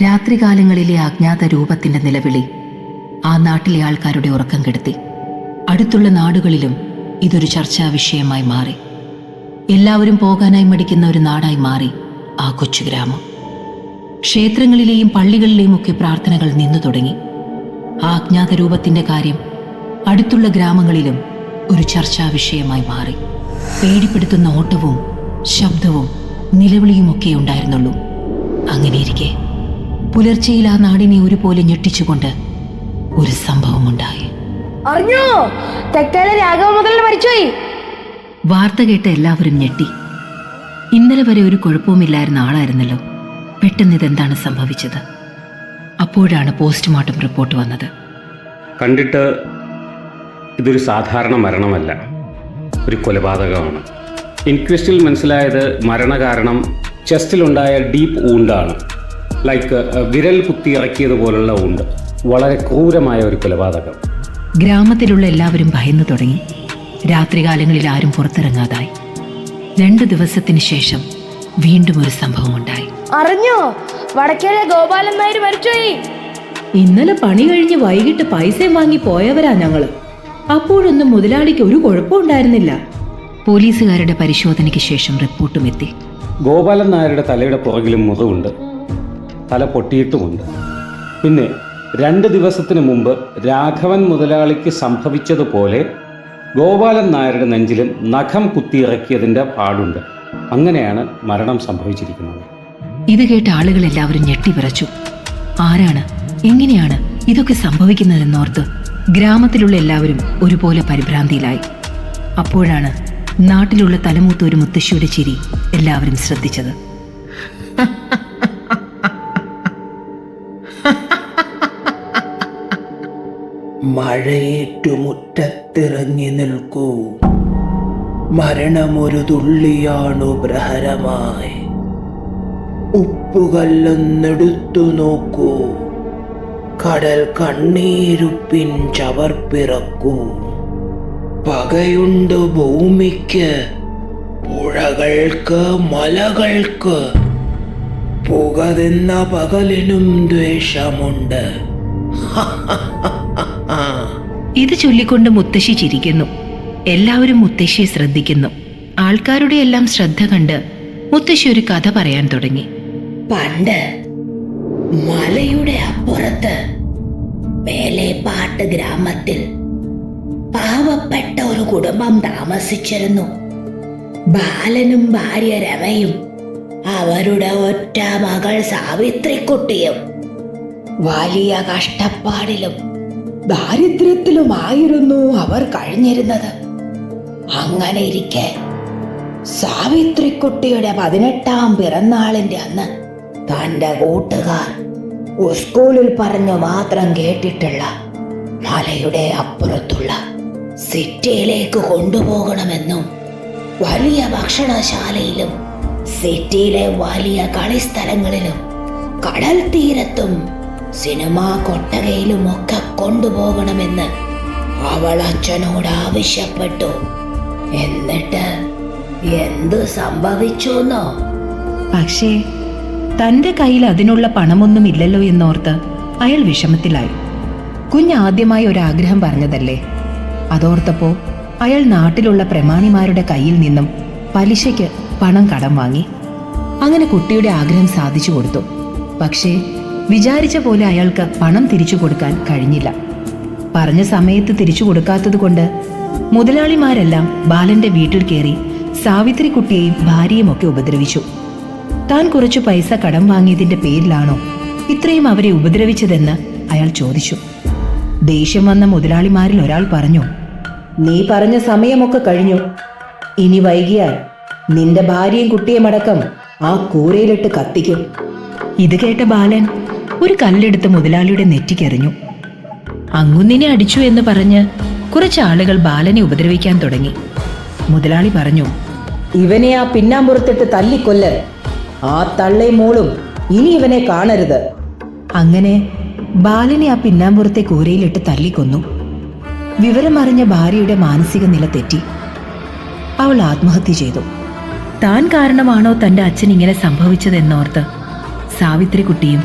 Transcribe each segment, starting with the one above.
രാത്രികാലങ്ങളിലെ അജ്ഞാത രൂപത്തിന്റെ നിലവിളി ആ നാട്ടിലെ ആൾക്കാരുടെ ഉറക്കം കെടുത്തി. അടുത്തുള്ള നാടുകളിലും ഇതൊരു ചർച്ചാ വിഷയമായി മാറി. എല്ലാവരും പോകാനായി മടിക്കുന്ന ഒരു നാടായി മാറി ആ കൊച്ചു ഗ്രാമം. ക്ഷേത്രങ്ങളിലെയും പള്ളികളിലെയും ഒക്കെ പ്രാർത്ഥനകൾ നിന്നു തുടങ്ങി. ആ അജ്ഞാത രൂപത്തിന്റെ കാര്യം അടുത്തുള്ള ഗ്രാമങ്ങളിലും ഒരു ചർച്ചാ വിഷയമായി മാറി. പേടിപ്പെടുത്തുന്ന ഓട്ടവും ശബ്ദവും നിലവിളിയുമൊക്കെ ഉണ്ടായിരുന്നുള്ളൂ. അങ്ങനെയിരിക്കെ പുലർച്ചയിൽ ആ നാടിനെ ഒരുപോലെ ഞെട്ടിച്ചുകൊണ്ട് ഒരു സംഭവമുണ്ടായി. അറിഞ്ഞോ, തെക്കേലെ രാഘവ മുതൽ മരിച്ചുപോയി. വാർത്ത കേട്ട് എല്ലാവരും ഞെട്ടി. ഇന്നലെ വരെ ഒരു കുഴപ്പവുമില്ലായിരുന്ന ആളായിരുന്നല്ലോ. പെട്ടെന്ന് ഇതെന്താണ് സംഭവിച്ചത്? അപ്പോഴാണ് പോസ്റ്റ്മോർട്ടം റിപ്പോർട്ട് വന്നത്. കണ്ടിട്ട് ഇതൊരു സാധാരണ മരണമല്ല, ഒരു കൊലപാതകമാണ്. ഇൻക്വസ്റ്റിൽ മനസ്സിലായത് മരണകാരണം ചെസ്റ്റിലുണ്ടായ ഡീപ്പ് ഊണ്ടാണ്. ലൈക്ക് വിരൽ കുത്തി ഇറക്കിയതുപോലുള്ള ഊണ്ട്. വളരെ ക്രൂരമായ ഒരു കൊലപാതകം. ഗ്രാമത്തിലുള്ള എല്ലാവരും ഭയന്നു തുടങ്ങി. രാത്രികാലങ്ങളിൽ ആരും പുറത്തിറങ്ങാതായി. 2 ദിവസത്തിന് ശേഷം വീണ്ടും ഒരു സംഭവമുണ്ടായി. അറിഞ്ഞോ, വടക്കേലെ ഗോപാലൻ നായർ മരിച്ചുപോയി. ഇന്നലെ പണി കഴിഞ്ഞ് വൈകിട്ട് പൈസയും വാങ്ങി പോയവരാ ഞങ്ങള്. അപ്പോഴൊന്നും മുതലാളിക്ക് ഒരു കുഴപ്പമുണ്ടായിരുന്നില്ല. പോലീസുകാരുടെ പരിശോധനയ്ക്ക് ശേഷം റിപ്പോർട്ടും എത്തി. ഗോപാലൻ നായരുടെ തലയുടെ പുറകിലും മുറിവുണ്ട്, തല പൊട്ടിയിട്ടുമുണ്ട്. പിന്നെ 2 ദിവസത്തിന് മുമ്പ് രാഘവൻ മുതലാളിക്ക് സംഭവിച്ചതുപോലെ ഗോപാലൻ നായരുടെ നെഞ്ചിലും നഖം കുത്തിയിറക്കിയതിൻ്റെ പാടുണ്ട്. അങ്ങനെയാണ് മരണം സംഭവിച്ചിരിക്കുന്നത്. ഇത് കേട്ട ആളുകൾ എല്ലാവരും ഞെട്ടിവിറച്ചു. ആരാണ്, എങ്ങനെയാണ് ഇതൊക്കെ സംഭവിക്കുന്നതെന്നോർത്ത് ഗ്രാമത്തിലുള്ള എല്ലാവരും ഒരുപോലെ പരിഭ്രാന്തിയിലായി. അപ്പോഴാണ് നാട്ടിലുള്ള തലമൂത്ത ഒരു മുത്തശ്ശിയുടെ ചിരി എല്ലാവരും ശ്രദ്ധിച്ചത്. മഴയേറ്റു മുറ്റത്തിറങ്ങി നിൽക്കൂ, മരണമൊരു തുള്ളിയാണു പ്രഹരമായി. ഉപ്പുകല്ലൊന്നെടുത്തു നോക്കൂ, കടൽ കണ്ണീരുപ്പിൻ ചവർപ്പിറക്കൂ. പകയുണ്ട് ഭൂമിക്ക്, പുഴകൾക്ക്, മലകൾക്ക്. പുക തിന്ന പകലിനും ദ്വേഷമുണ്ട്. ഇത് ചൊല്ലിക്കൊണ്ട് മുത്തശ്ശി ചിരിക്കുന്നു. എല്ലാവരും മുത്തശ്ശിയെ ശ്രദ്ധിക്കുന്നു. ആൾക്കാരുടെ എല്ലാം ശ്രദ്ധ കണ്ട് മുത്തശ്ശി ഒരു കഥ പറയാൻ തുടങ്ങി. പണ്ട് മലയുടെ അപ്പുറത്ത് മേലേപ്പാട്ട് ഗ്രാമത്തിൽ പാവപ്പെട്ട ഒരു കുടുംബം താമസിച്ചിരുന്നു. ബാലനും ഭാര്യ രമയും അവരുടെ ഒറ്റ മകൾ സാവിത്രിക്കുട്ടിയും വലിയ കഷ്ടപ്പാടിലും ദാരിദ്ര്യത്തിലുമായിരുന്നു അവർ കഴിഞ്ഞിരുന്നത്. അങ്ങനെ ഇരിക്കെ സാവിത്രിക്കുട്ടിയുടെ 18ാം പിറന്നാളിന്റെ അന്ന് തന്റെ കൂട്ടുകാർ സ്കൂളിൽ പറഞ്ഞു മാത്രം കേട്ടിട്ടുള്ള മലയുടെ അപ്പുറത്തുള്ള സിറ്റിയിലേക്ക് കൊണ്ടുപോകണമെന്നും വലിയ ഭക്ഷണശാലയിലും സിറ്റിയിലെ വലിയ കളിസ്ഥലങ്ങളിലും കടൽ തീരത്തും സിനിമാ കൊട്ടകയിലും ഒക്കെ കൊണ്ടുപോകണമെന്ന് അവൾ അച്ഛനോട് ആവശ്യപ്പെട്ടു. എന്നിട്ട് എന്തു സംഭവിച്ചുവെന്നോ? പക്ഷേ തന്റെ കയ്യിൽ അതിനുള്ള പണമൊന്നും ഇല്ലല്ലോ എന്നോർത്ത് അയാൾ വിഷമത്തിലായി. കുഞ്ഞാദ്യമായി ഒരാഗ്രഹം പറഞ്ഞതല്ലേ. അതോർത്തപ്പോ അയാൾ നാട്ടിലുള്ള പ്രമാണിമാരുടെ കയ്യിൽ നിന്നും പലിശയ്ക്ക് പണം കടം വാങ്ങി. അങ്ങനെ കുട്ടിയുടെ ആഗ്രഹം സാധിച്ചു കൊടുത്തു. പക്ഷേ വിചാരിച്ച പോലെ അയാൾക്ക് പണം തിരിച്ചു കൊടുക്കാൻ കഴിഞ്ഞില്ല. പറഞ്ഞ സമയത്ത് തിരിച്ചു കൊടുക്കാത്തത് കൊണ്ട് മുതലാളിമാരെല്ലാം ബാലന്റെ വീട്ടിൽ കയറി സാവിത്രിക്കുട്ടിയെയും ഭാര്യയും ഒക്കെ ഉപദ്രവിച്ചു. താൻ കുറച്ചു പൈസ കടം വാങ്ങിയതിന്റെ പേരിലാണോ ഇത്രയും അവരെ ഉപദ്രവിച്ചതെന്ന് അയാൾ ചോദിച്ചു. ദേഷ്യം വന്ന മുതലാളിമാരിൽ ഒരാൾ പറഞ്ഞു, നീ പറഞ്ഞ സമയമൊക്കെ കഴിഞ്ഞു. ഇനി വൈകിയാൽ നിന്റെ ഭാര്യയും കുട്ടിയുമടക്കം ആ കൂരയിലിട്ട് കത്തിക്കും. ഇത് കേട്ട ബാലൻ ഒരു കല്ലെടുത്ത് മുതലാളിയുടെ നെറ്റിക്കെറിഞ്ഞു. അങ്ങുന്നിനെ അടിച്ചു എന്ന് പറഞ്ഞ് കുറച്ചാളുകൾ ബാലനെ ഉപദ്രവിക്കാൻ തുടങ്ങി. മുതലാളി പറഞ്ഞു, ഇവനെ ആ പിന്നാമ്പുറത്തിട്ട് തല്ലിക്കൊല്ല്. ആ തള്ളയും മോളും ഇനി ഇവനെ കാണരുത്. അങ്ങനെ ബാലനെ ആ പിന്നാമ്പുറത്തെ കൂരയിലിട്ട് തല്ലിക്കൊന്നു. വിവരമറിഞ്ഞ ഭാര്യയുടെ മാനസിക നില തെറ്റി. അവൾ ആത്മഹത്യ ചെയ്തു. താൻ കാരണമാണോ തന്റെ അച്ഛൻ ഇങ്ങനെ സംഭവിച്ചതെന്നോർത്ത് സാവിത്രിക്കുട്ടിയും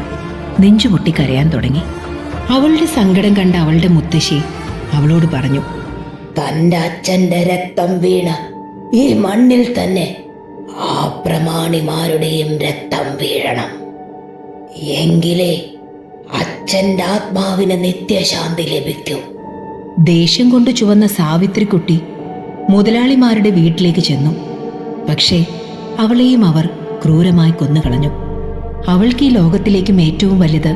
നെഞ്ചുപൊട്ടി കരയാൻ തുടങ്ങി. അവളുടെ സങ്കടം കണ്ട അവളുടെ മുത്തശ്ശി അവളോട് പറഞ്ഞു, തന്റെ അച്ഛന്റെ രക്തം വീണ് ഈ മണ്ണിൽ തന്നെ ആ പ്രമാണിമാരുടെയും രക്തം വീഴണം. എങ്കിലേ അച്ഛന്റെ ആത്മാവിന് നിത്യശാന്തി ലഭിക്കൂ. ദേഷ്യം കൊണ്ട് ചുവന്ന സാവിത്രിക്കുട്ടി മുതലാളിമാരുടെ വീട്ടിലേക്ക് ചെന്നു. പക്ഷേ അവളെയും അവർ ക്രൂരമായി കൊന്നുകളഞ്ഞു. അവൾക്ക് ഈ ലോകത്തിലേക്കും ഏറ്റവും വലുത്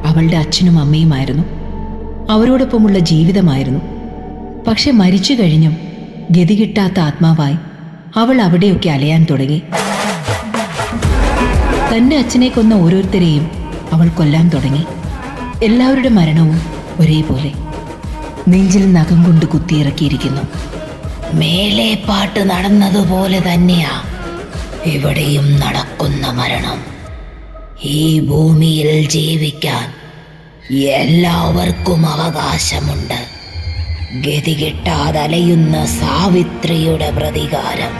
അവളുടെ അച്ഛനും അമ്മയുമായിരുന്നു. അവരോടൊപ്പമുള്ള ജീവിതമായിരുന്നു. പക്ഷെ മരിച്ചു കഴിഞ്ഞും ഗതി കിട്ടാത്ത ആത്മാവായി അവൾ അവിടെയൊക്കെ അലയാൻ തുടങ്ങി. തൻ്റെ അച്ഛനെ കൊന്ന ഓരോരുത്തരെയും അവൾ കൊല്ലാൻ തുടങ്ങി. എല്ലാവരുടെ മരണവും ഒരേപോലെ നെഞ്ചിൽ നഖം കൊണ്ട് കുത്തിയിറക്കിയിരിക്കുന്നു. മേലെ പാട്ട് നടന്നതുപോലെ തന്നെയാ ഇവിടെയും നടക്കുന്ന മരണം. ഈ ഭൂമിയിൽ ജീവിക്കാൻ എല്ലാവർക്കും അവകാശമുണ്ട്. ഗതി കിട്ടാതലയുന്ന സാവിത്രിയുടെ പ്രതികാരം